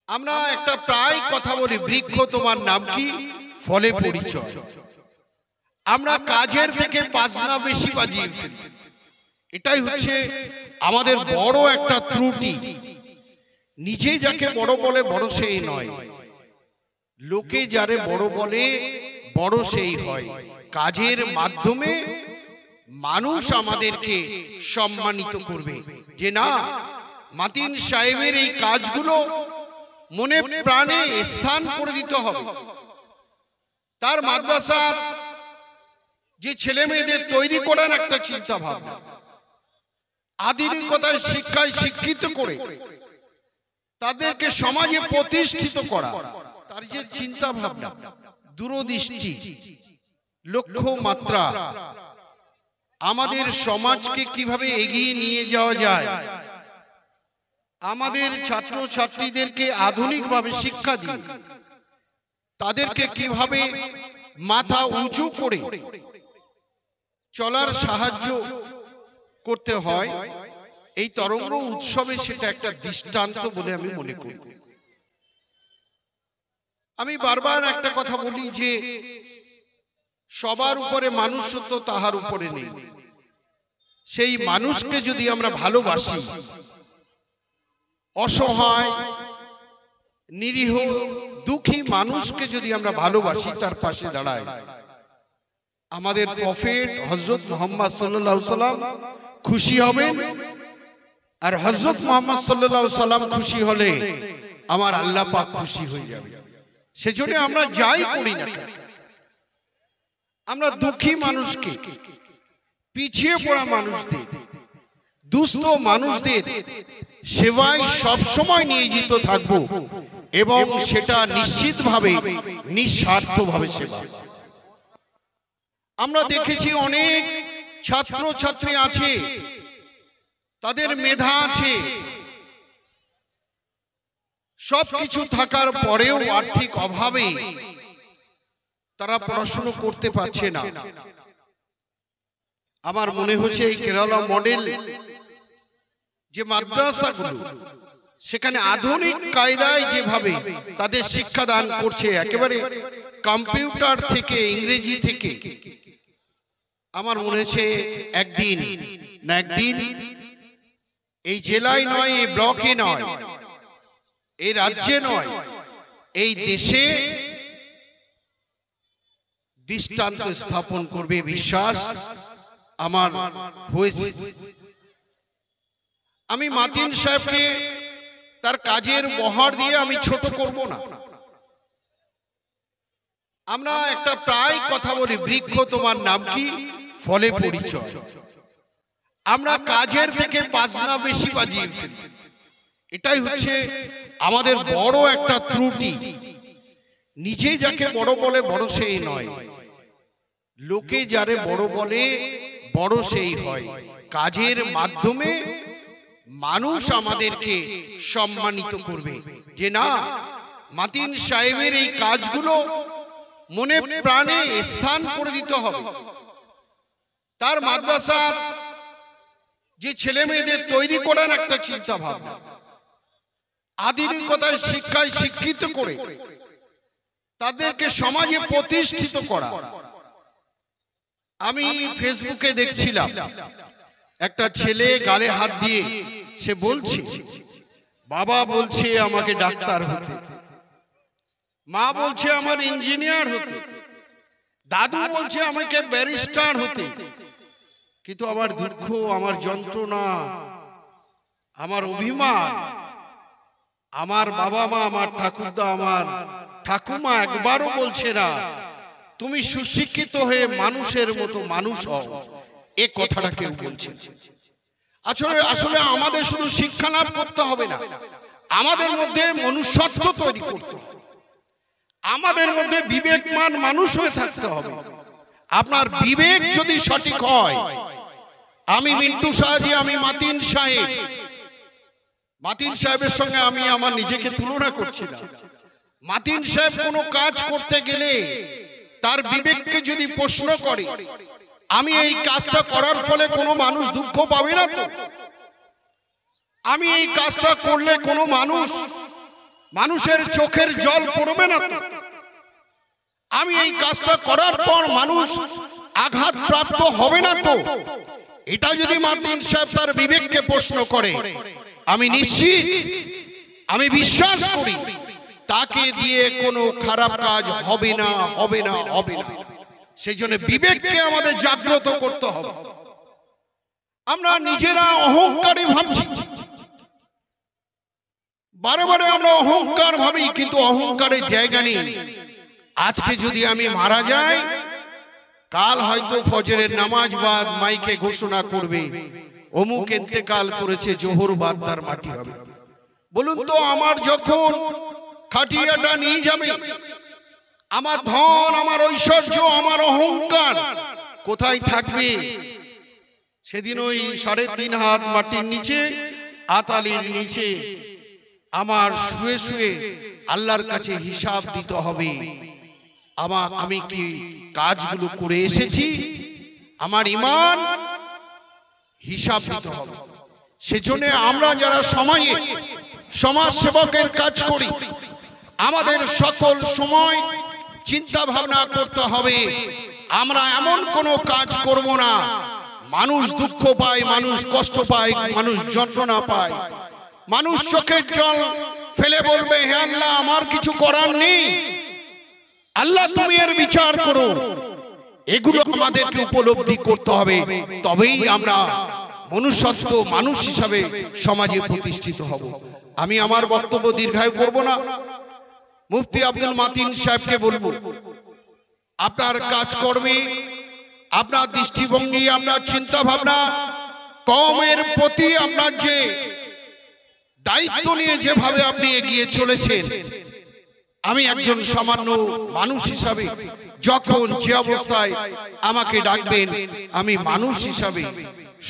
আমরা একটা প্রায় কথা বলি, বৃক্ষ তোমার নাম কি, ফলে পরিচয়। আমরা কাজের থেকে বাজনা বেশি বাজিয়ে ফেলি। এটাই হচ্ছে আমাদের বড় একটা ত্রুটি। নিজে যাকে বড় বলে বড় সেই নয়, লোকে যারে বড় বলে বড় সেই হয়। কাজের মাধ্যমে মানুষ আমাদেরকে সম্মানিত করবে যে না, মাতিন সাহেবের এই কাজগুলো মনে প্রাণে স্থান করে দিতে হবে। তার মাদ্রাসার যে ছেলে মেয়েদের তৈরি করার একটা চিন্তা ভাবনা, আধুনিকতার শিক্ষায় শিক্ষিত করে তাদেরকে সমাজে প্রতিষ্ঠিত করা, তার যে চিন্তা ভাবনা, দূরদৃষ্টি, লক্ষ্য মাত্রা, আমাদের সমাজকে কিভাবে এগিয়ে নিয়ে যাওয়া যায়, আমাদের ছাত্র ছাত্রীদেরকে আধুনিকভাবে শিক্ষা দিয়ে তাদেরকে কিভাবে মাথা উঁচু করে চলার সাহায্য করতে হয়, এই তরঙ্গ উৎসবে সেটা একটা দৃষ্টান্ত বলে আমি মনে করি। আমি বারবার একটা কথা বলি যে সবার উপরে মানুষত্ব তাহার উপরে নেই। সেই মানুষকে যদি আমরা ভালোবাসি, অসহায় নিরীহ দুঃখী মানুষকে যদি আমরা ভালোবাসি, তার পাশে দাঁড়াই, আমাদের প্রফেট হযরত মুহাম্মদ সাল্লাল্লাহু আলাইহি সাল্লাম খুশি হবেন। আর হযরত মুহাম্মদ সাল্লাল্লাহু আলাইহি সাল্লাম খুশি হলে আমার আল্লাহ পাক খুশি হয়ে যাবে। সেজন্য আমরা যাই করি না কেন, আমরা দুঃখী মানুষকে, পিছিয়ে পড়া মানুষদের, দুস্থ মানুষদের সেবায় সবসময় নিয়োজিত থাকব এবং সেটা নিশ্চিতভাবে নিঃস্বার্থভাবে সেবা। আমরা দেখেছি অনেক ছাত্র ছাত্রী আছে, তাদের মেধা আছে, সবকিছু থাকার পরেও আর্থিক অভাবে তারা পড়াশোনা করতে পারছে না। আমার মনে হচ্ছে এই কেরালা মডেল যে মাদ্রাসাগুলো, সেখানে আধুনিক কায়দায় যেভাবে তাদের শিক্ষাদান করছে, একেবারে কম্পিউটার থেকে, ইংরেজি থেকে, আমার মনে হচ্ছে একদিন না একদিন এই জেলায় নয়, এই ব্লকে নয়, এই রাজ্যে নয়, এই দেশে দৃষ্টান্ত স্থাপন করবে, বিশ্বাস আমার হয়েছে। আমি মাতিন সাহেবকে তার কাজের বহার দিয়ে আমি ছোট করব না। আমরা একটা প্রায় কথা বলি, বৃক্ষ তোমার নাম কি, ফলে পরিচয়। আমরা কাজের থেকে বাজনা বেশি বাজিয়ে ফেলি। এটাই হচ্ছে আমাদের বড় একটা ত্রুটি। নিজে যাকে বড় বলে বড় সেই নয়, লোকে যারে বড় বলে বড় সেই হয়। কাজের মাধ্যমে মানুষ আমাদেরকে সম্মানিত করবে যে না, মাতিন সাহেবের এই কাজগুলো মনে প্রাণে স্থান করে দিতে হবে। তার মাদ্রাসার যে ছেলে মেয়েদের তৈরি করার একটা চিন্তা ভাবনা, আধুনিকতার শিক্ষায় শিক্ষিত করে তাদেরকে সমাজে প্রতিষ্ঠিত করা। আমি ফেসবুকে দেখছিলাম একটা ছেলে গালে হাত দিয়ে সে বলছে, বাবা বলছে আমাকে ডাক্তার হতে, মা বলছে আমার ইঞ্জিনিয়ার হতে, দাদু বলছে আমাকে ব্যারিস্টার হতে, কিন্তু আমার দুঃখ, আমার যন্ত্রণা, আমার অভিমান, আমার বাবা মা, আমার ঠাকুরদা, আমার ঠাকুমা একবারও বলছে না তুমি সুশিক্ষিত হয়ে মানুষের মতো মানুষ হও। এ কথাটা কেউ বলছে। আসলে আমাদের শুধু শিক্ষা লাভ করতে হবে না, আমাদের মধ্যে মনুষ্যত্ব তৈরি করতে হবে, আমাদের মধ্যে বিবেকমান মানুষ হয়ে থাকতে হবে। আপনার বিবেক যদি সঠিক হয়, আমি মিন্টু সাহাজি, আমি মাতিন সাহেব, মাতিন সাহেবের সঙ্গে আমি আমার নিজেকে তুলনা করছি না। মাতিন সাহেব কোনো কাজ করতে গেলে তার বিবেককে যদি প্রশ্ন করে, আমি এই কাজটা করার ফলে কোনো মানুষ দুঃখ পাবে না তো, আমি এই কাজটা করলে কোনো মানুষ মানুষের চোখের জল পড়বে না তো? আমি এই কাজটা করার পর মানুষ আঘাতপ্রাপ্ত হবে না তো? এটা যদি মাতিন সাহেব তার বিবেককে প্রশ্ন করে, আমি নিশ্চিত, আমি বিশ্বাস করি তাকে দিয়ে কোনো খারাপ কাজ হবে না, হবে না, হবে না। সেই জন্য বিবেককে আমাদের জাগ্রত করতে হবে। আমরা নিজেরা অহংকারী ভাবছি, বারে বারে আমরা অহংকার ভাবি, কিন্তু অহংকারের জায়গা নেই। আজকে যদি আমি মারা যাই, কাল হয়তো ফজরের নামাজ বাদ মাইকে ঘোষণা করবে অমুক ইন্তেকাল করেছে, জোহর বাদ তার মাটি হবে। বলুন তো, আমার যখন খাটিয়াটা নিয়ে যাবে, আমার ধন, আমার ঐশ্বর্য, আমার অহংকার কোথায় থাকবে? সেদিন ওই 3.5 হাত মাটির নিচে, আতালির নিচে আমার শুয়ে শুয়ে আল্লাহর কাছে হিসাব দিতে হবে। আমি কি কাজগুলো করে এসেছি, আমার ঈমান হিসাব দিতে হবে। সেজন্য আমরা যারা সমাজে সমাজ সেবকের কাজ করি, আমাদের সকল সময় চিন্তা ভাবনা করতে হবে, আমরা এমন কোনো কাজ করব না মানুষ দুঃখ পায়, মানুষ কষ্ট পায়, মানুষ যন্ত্রণা পায়, মানুষ চোখের জল ফেলে বলবে, হে আল্লাহ আমার কিছু করার নেই, আল্লাহ তুমি এর বিচার করো। এগুলো আমাদেরকে উপলব্ধি করতে হবে, তবেই আমরা মনুষ্যত্ব মানুষ হিসাবে সমাজে প্রতিষ্ঠিত হব। আমি আমার বক্তব্য দীর্ঘায়ু করব না। মুফতি আব্দুল মাতিন সাহেবকে বলবো, আপনার কাজকর্মে, আপনার দৃষ্টিভঙ্গি, আপনার চিন্তা ভাবনা, কওমের প্রতি আপনার যে দায়িত্ব নিয়ে যেভাবে আপনি এগিয়ে চলেছেন, আমি একজন সামান্য মানুষ হিসাবে যখন যে অবস্থায় আমাকে ডাকবেন, আমি মানুষ হিসাবে,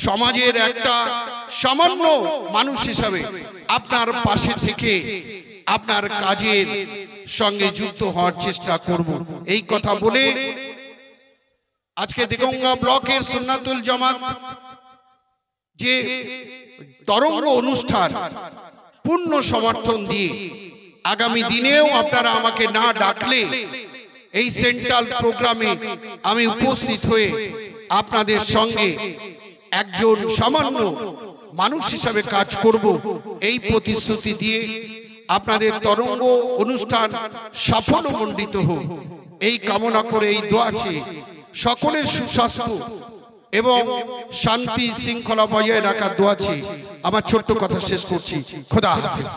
সমাজের একটা সামান্য মানুষ হিসাবে আপনার পাশে থেকে আপনার কাজের সঙ্গে যুক্ত হওয়ার চেষ্টা করব। এই কথা বলে আজকে দেগঙ্গা ব্লকের সুন্নাতুল জামাত যে তরঙ্গ অনুষ্ঠান পূর্ণ সমর্থন দিয়ে আগামী দিনেও আপনারা আমাকে না ডাকলে এই সেন্ট্রাল প্রোগ্রামে আমি উপস্থিত হয়ে আপনাদের সঙ্গে একজন সামান্য মানুষ হিসাবে কাজ করব, এই প্রতিশ্রুতি দিয়ে আপনাদের তরঙ্গ অনুষ্ঠান সাফল্যমণ্ডিত হোক এই কামনা করে, এই দোয়া চেয়ে সকলের সুস্বাস্থ্য এবং শান্তি শৃঙ্খলা বজায় রাখার দোয়া চেয়ে আমার ছোট্ট কথা শেষ করছি। খোদা হাফেজ।